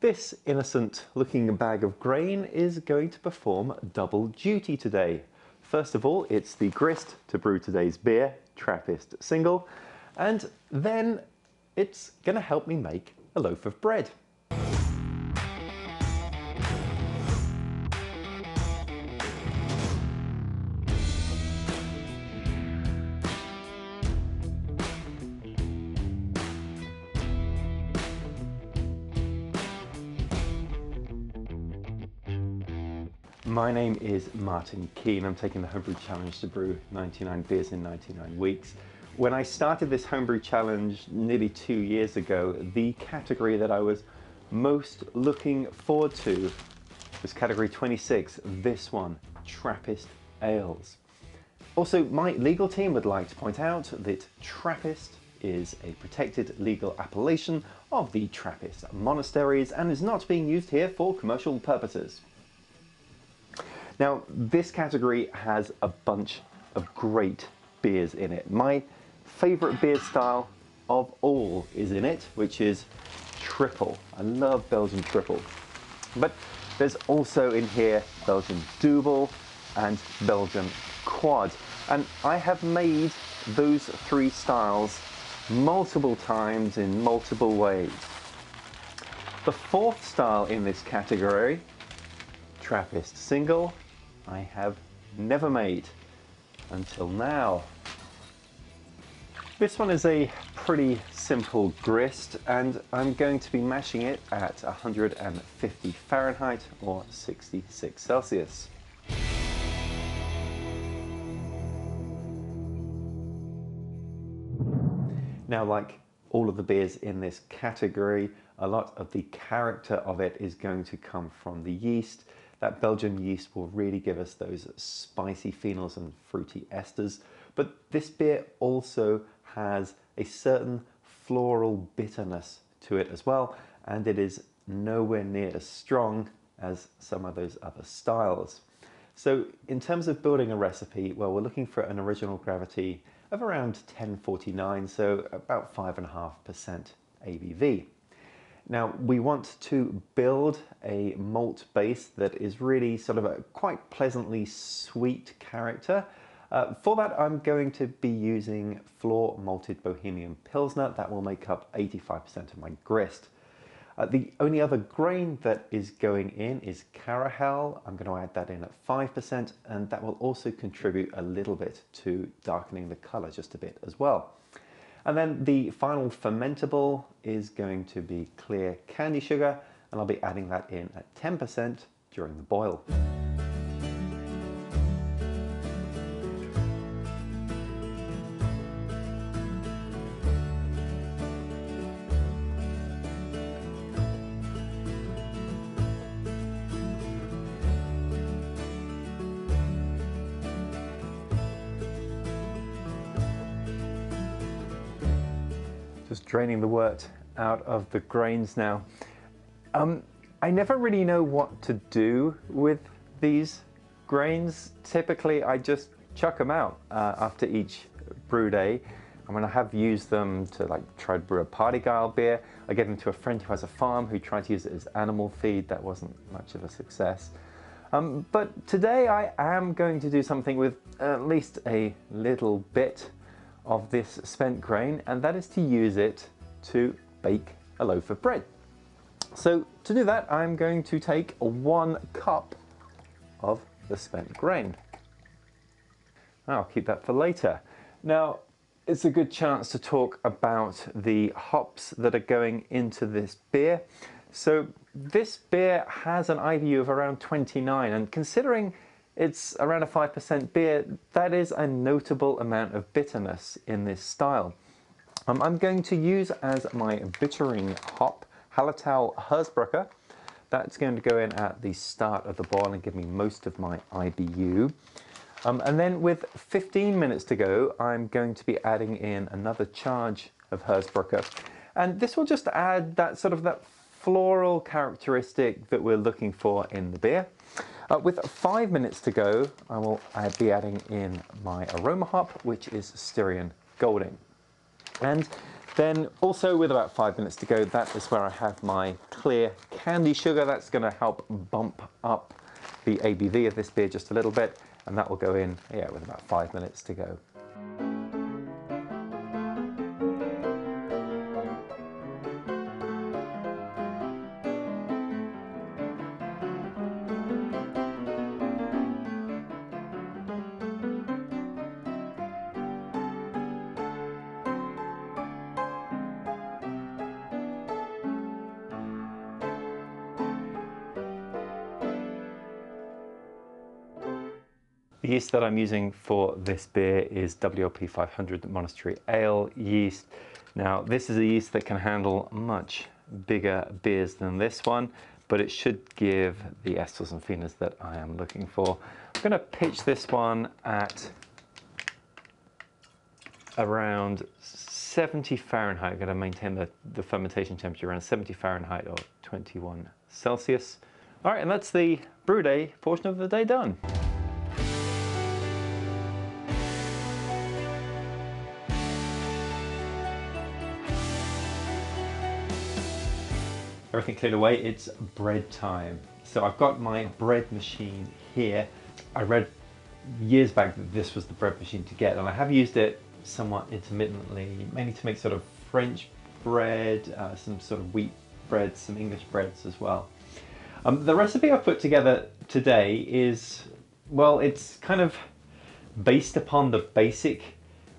This innocent looking bag of grain is going to perform double duty today. First of all, it's the grist to brew today's beer, Trappist single, and then it's going to help me make a loaf of bread. My name is Martin Keane. I'm taking the Homebrew Challenge to brew 99 beers in 99 weeks. When I started this Homebrew Challenge nearly 2 years ago, the category that I was most looking forward to was category 26, this one, Trappist ales. Also, my legal team would like to point out that Trappist is a protected legal appellation of the Trappist monasteries and is not being used here for commercial purposes. Now, this category has a bunch of great beers in it. My favourite beer style of all is in it, which is triple. I love Belgian triple. But there's also in here Belgian double and Belgian quad. And I have made those three styles multiple times in multiple ways. The fourth style in this category, Trappist single, I have never made until now. This one is a pretty simple grist and I'm going to be mashing it at 150 Fahrenheit or 66 Celsius. Now, like all of the beers in this category, a lot of the character of it is going to come from the yeast. That Belgian yeast will really give us those spicy phenols and fruity esters. But this beer also has a certain floral bitterness to it as well, and it is nowhere near as strong as some of those other styles. So in terms of building a recipe, well, we're looking for an original gravity of around 1049, so about 5.5% ABV. Now, we want to build a malt base that is really sort of a quite pleasantly sweet character. For that, I'm going to be using floor malted Bohemian Pilsner. That will make up 85% of my grist. The only other grain that is going in is Carahell. I'm going to add that in at 5%, and that will also contribute a little bit to darkening the color just a bit as well. And then the final fermentable is going to be clear Candi sugar, and I'll be adding that in at 10% during the boil. Just draining the wort out of the grains now. I never really know what to do with these grains. Typically, I just chuck them out after each brew day. And when I have used them to try to brew a party guile beer, I gave them to a friend who has a farm who tried to use it as animal feed. That wasn't much of a success. But today I am going to do something with at least a little bit of this spent grain, and that is to use it to bake a loaf of bread. So to do that, I'm going to take 1 cup of the spent grain. I'll keep that for later. Now, it's a good chance to talk about the hops that are going into this beer. So this beer has an IBU of around 29, and considering it's around a 5% beer, that is a notable amount of bitterness in this style. I'm going to use as my bittering hop Hallertauer Hersbrucker. That's going to go in at the start of the boil and give me most of my IBU. And then with 15 minutes to go, I'm going to be adding in another charge of Hersbrucker. And this will just add that that floral characteristic that we're looking for in the beer. With 5 minutes to go, I will be adding in my aroma hop, which is Styrian Golding. And Then also with about 5 minutes to go, that is where I have my clear Candi sugar. That's going to help bump up the ABV of this beer just a little bit, and that will go in, yeah, with about 5 minutes to go. The yeast that I'm using for this beer is WLP 500 Monastery Ale yeast. Now, this is a yeast that can handle much bigger beers than this one, but it should give the esters and pheners that I am looking for. I'm going to pitch this one at around 70 Fahrenheit. I'm going to maintain the fermentation temperature around 70 Fahrenheit or 21 Celsius. All right, and that's the brew day portion of the day done. Everything cleared away, it's bread time. So I've got my bread machine here. I read years back that this was the bread machine to get, and I have used it somewhat intermittently, mainly to make sort of French bread, some sort of wheat bread, some English breads as well. The recipe I've put together today is, well, it's kind of based upon the basic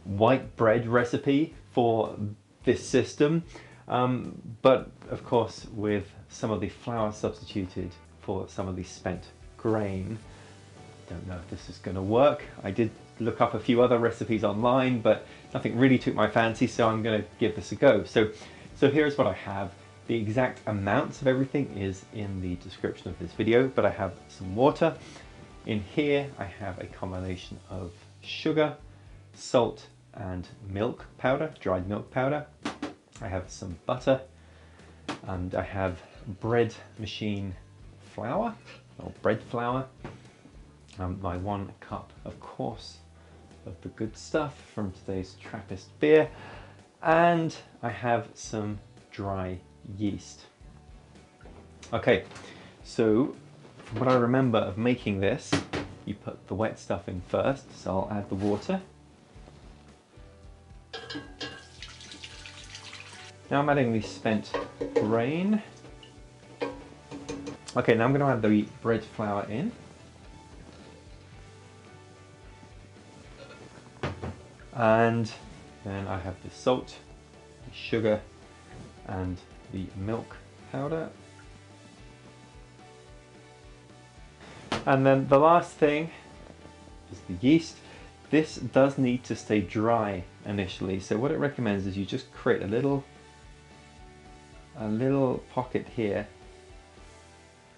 white bread recipe for this system. But of course with some of the flour substituted for some of the spent grain. Don't know if this is going to work. I did look up a few other recipes online, but nothing really took my fancy, so I'm going to give this a go. So here's what I have. The exact amounts of everything is in the description of this video, but I have some water. In here I have a combination of sugar, salt and milk powder, dried milk powder. I have some butter, and I have bread machine flour, or bread flour. My 1 cup, of course, of the good stuff from today's Trappist beer, and I have some dry yeast. Okay, so from what I remember of making this, you put the wet stuff in first, so I'll add the water. Now I'm adding the spent grain. Okay, now I'm going to add the bread flour in. And then I have the salt, the sugar, and the milk powder. And then the last thing is the yeast. This does need to stay dry initially, so what it recommends is you just create a little pocket here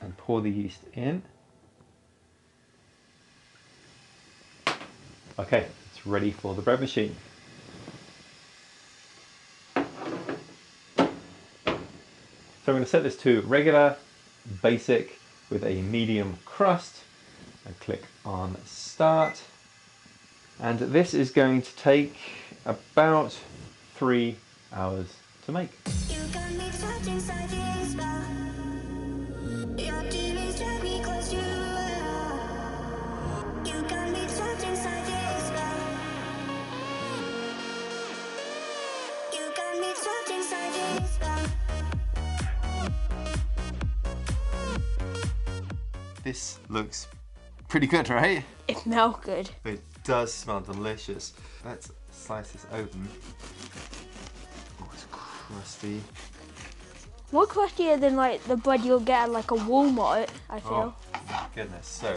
and pour the yeast in. Okay, it's ready for the bread machine. So I'm going to set this to regular, basic, with a medium crust. And click on start. And this is going to take about 3 hours to make. This looks pretty good, right? It smells good. It does smell delicious. Let's slice this open. Oh, it's crusty. More crustier than like the bread you'll get at like a Walmart, I feel. Oh my goodness. So,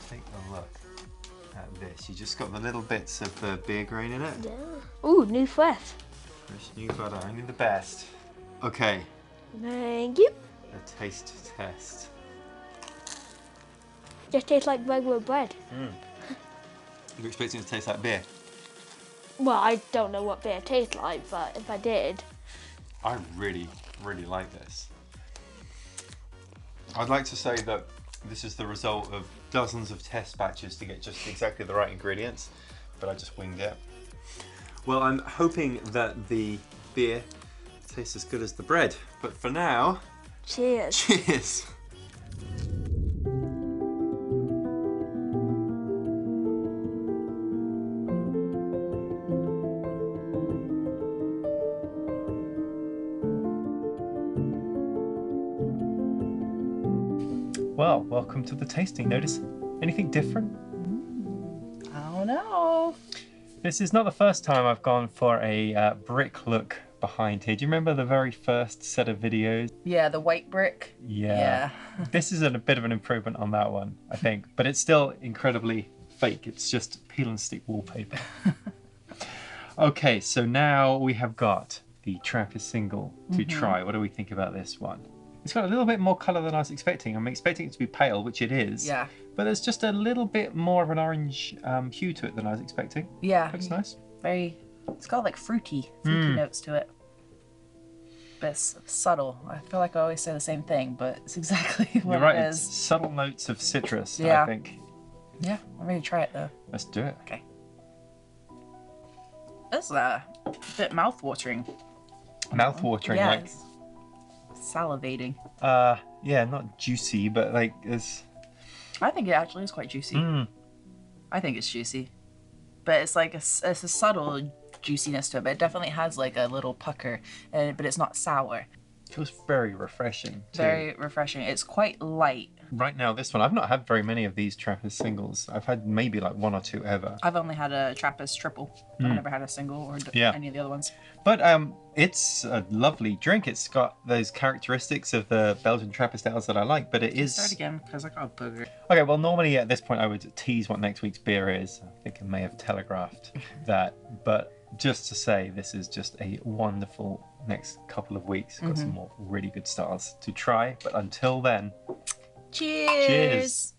take a look at this. You just got the little bits of the beer grain in it. Yeah. Ooh, new fresh. Fresh new butter, only the best. Okay. Thank you. A taste test. Just tastes like regular bread. You're expecting it to taste like beer? Well, I don't know what beer tastes like, but if I did. I really, really like this. I'd like to say that this is the result of dozens of test batches to get just exactly the right ingredients, but I just winged it. Well, I'm hoping that the beer tastes as good as the bread. But for now, Cheers. cheers. Well, welcome to the tasting. Notice anything different? I don't know. This is not the first time I've gone for a brick look behind here. Do you remember the very first set of videos? Yeah, the white brick. Yeah. This is a bit of an improvement on that one, I think. But it's still incredibly fake. It's just peel and stick wallpaper. Okay, so now we have got the Trappist single to try. What do we think about this one? It's got a little bit more colour than I was expecting. I'm expecting it to be pale, which it is. Yeah. But there's just a little bit more of an orange hue to it than I was expecting. Yeah. Looks nice. Very, it's got like fruity notes to it. But it's subtle. I feel like I always say the same thing, but it's exactly what You're right, it it's is. subtle notes of citrus, Yeah. I think. Yeah, I'm ready to try it though. Let's do it. Okay. It's a bit mouth-watering. Mouth-watering, Yeah, like... it's salivating. Yeah, not juicy, but like it's... I think it actually is quite juicy. I think it's juicy. But it's like it's a subtle juiciness to it, but it definitely has like a little pucker, but it's not sour. Feels very refreshing too. Very refreshing. It's quite light. Right now, this one, I've not had very many of these Trappist singles. I've had maybe like one or two ever. I've only had a Trappist triple. I've never had a single or any of the other ones. But it's a lovely drink. It's got those characteristics of the Belgian Trappist ales that I like, but it is... Start again, because I got a booger. Okay, well, normally at this point I would tease what next week's beer is. I think I may have telegraphed that, but just to say this is just a wonderful next couple of weeks. Got some more really good styles to try, but until then... Cheers!